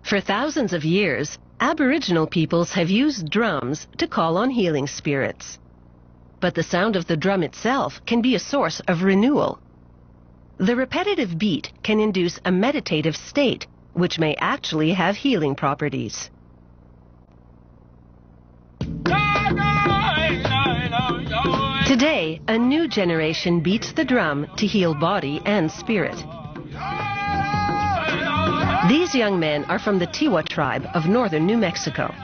For thousands of years, Aboriginal peoples have used drums to call on healing spirits. But the sound of the drum itself can be a source of renewal. The repetitive beat can induce a meditative state, which may actually have healing properties. Today, a new generation beats the drum to heal body and spirit. These young men are from the Tiwa tribe of northern New Mexico.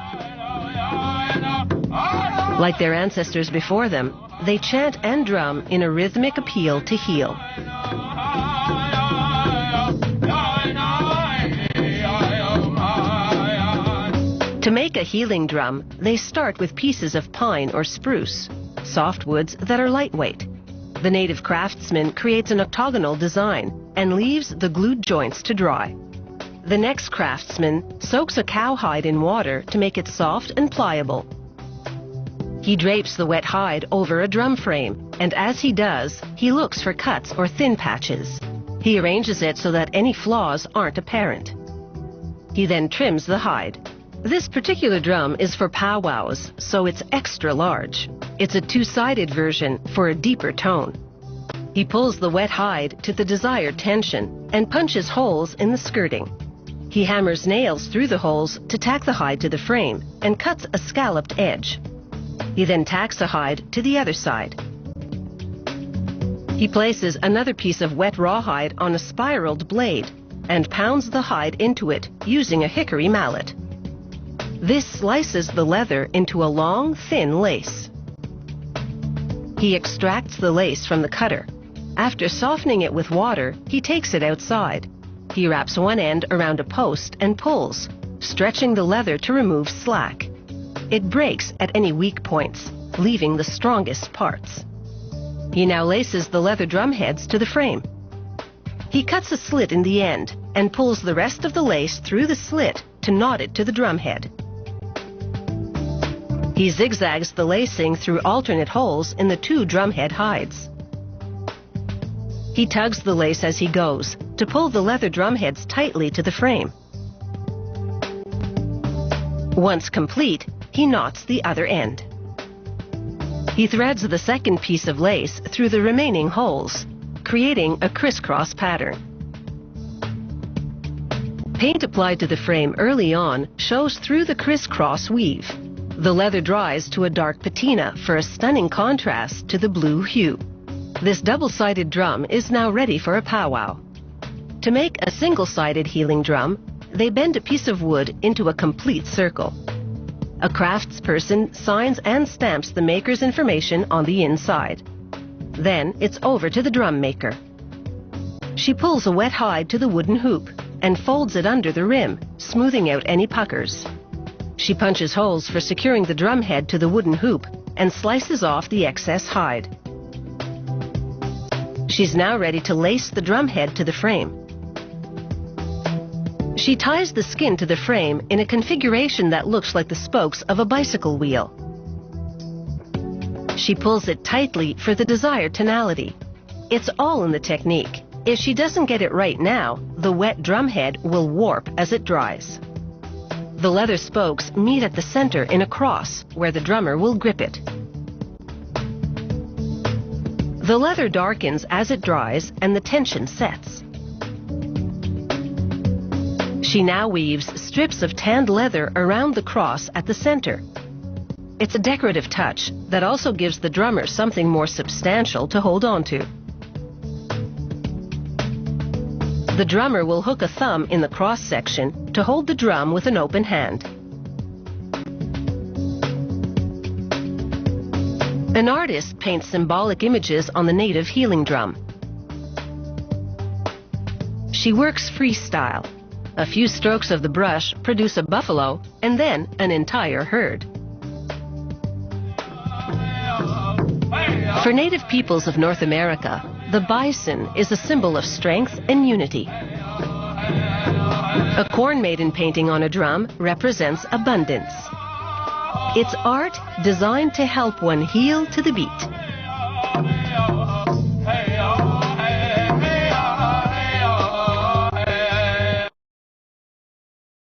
Like their ancestors before them, they chant and drum in a rhythmic appeal to heal. To make a healing drum, they start with pieces of pine or spruce, soft woods that are lightweight. The native craftsman creates an octagonal design and leaves the glued joints to dry. The next craftsman soaks a cowhide in water to make it soft and pliable. He drapes the wet hide over a drum frame, and as he does, he looks for cuts or thin patches. He arranges it so that any flaws aren't apparent. He then trims the hide. This particular drum is for powwows, so it's extra large. It's a two-sided version for a deeper tone. He pulls the wet hide to the desired tension and punches holes in the skirting. He hammers nails through the holes to tack the hide to the frame and cuts a scalloped edge. He then tacks the hide to the other side. He places another piece of wet rawhide on a spiraled blade and pounds the hide into it using a hickory mallet. This slices the leather into a long, thin lace. He extracts the lace from the cutter. After softening it with water, he takes it outside. He wraps one end around a post and pulls, stretching the leather to remove slack. It breaks at any weak points, leaving the strongest parts. He now laces the leather drum heads to the frame. He cuts a slit in the end and pulls the rest of the lace through the slit to knot it to the drum head. He zigzags the lacing through alternate holes in the two drumhead hides. He tugs the lace as he goes to pull the leather drumheads tightly to the frame. Once complete, he knots the other end. He threads the second piece of lace through the remaining holes, creating a crisscross pattern. Paint applied to the frame early on shows through the crisscross weave. The leather dries to a dark patina for a stunning contrast to the blue hue. This double-sided drum is now ready for a powwow. To make a single-sided healing drum, they bend a piece of wood into a complete circle. A craftsperson signs and stamps the maker's information on the inside. Then it's over to the drum maker. She pulls a wet hide to the wooden hoop and folds it under the rim, smoothing out any puckers. She punches holes for securing the drum head to the wooden hoop and slices off the excess hide. She's now ready to lace the drum head to the frame. She ties the skin to the frame in a configuration that looks like the spokes of a bicycle wheel. She pulls it tightly for the desired tonality. It's all in the technique. If she doesn't get it right now, the wet drum head will warp as it dries. The leather spokes meet at the center in a cross where the drummer will grip it. The leather darkens as it dries and the tension sets. She now weaves strips of tanned leather around the cross at the center. It's a decorative touch that also gives the drummer something more substantial to hold on to. The drummer will hook a thumb in the cross section to hold the drum with an open hand. An artist paints symbolic images on the native healing drum. She works freestyle. A few strokes of the brush produce a buffalo and then an entire herd. For native peoples of North America, the bison is a symbol of strength and unity. A corn maiden painting on a drum represents abundance. It's art designed to help one heal to the beat.